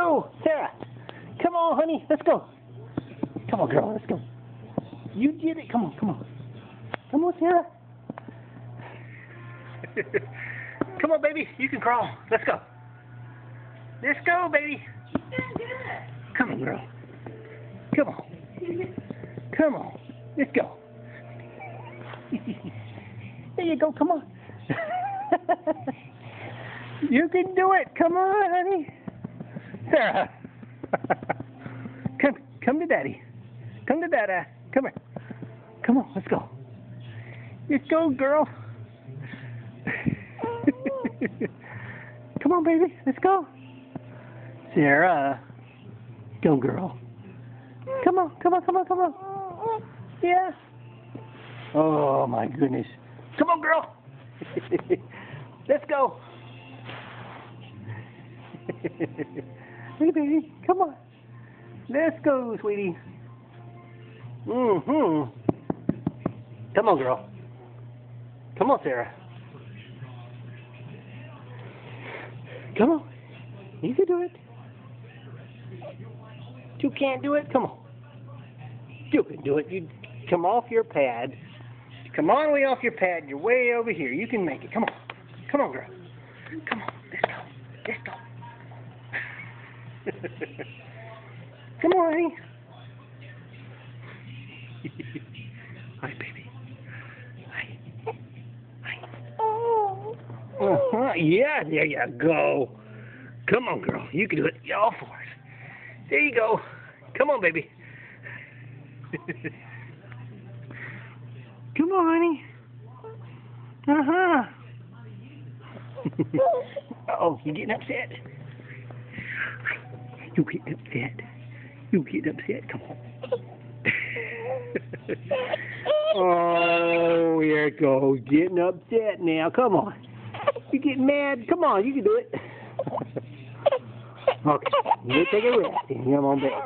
go, Sarah. Come on, honey. Let's go. Come on, girl. Let's go. You did it. Come on, come on. Come on, Sarah. Come on, baby. You can crawl. Let's go. Let's go, baby. Come on, girl. Come on. Come on. Let's go. There you go. Come on. You can do it. Come on, honey. Sarah. Come to daddy. Come to dada. Come here. Come on. Let's go. Let's go, girl. Come on, baby. Let's go. Sarah. Go, girl. Come on. Come on. Come on. Come on. Yeah. Oh, my goodness. Come on, girl. Let's go. Hey, baby. Come on. Let's go, sweetie. Come on, girl. Come on, Sarah. Come on. You can do it. You can't do it? Come on. You can do it. You come off your pad. Come all the way off your pad. You're way over here. You can make it. Come on. Come on, girl. Come on. Let's go. Let's go. Come on, honey. Hi, baby. Hi. Hi. Yeah, there you go. Come on, girl. You can do it. All for it. There you go. Come on, baby. Come on, honey. Uh-oh, you getting upset? You getting upset? You getting upset? Come on. Oh, here it goes. Getting upset now. Come on. You getting mad? Come on, you can do it. Okay, you take a rest. Come on back.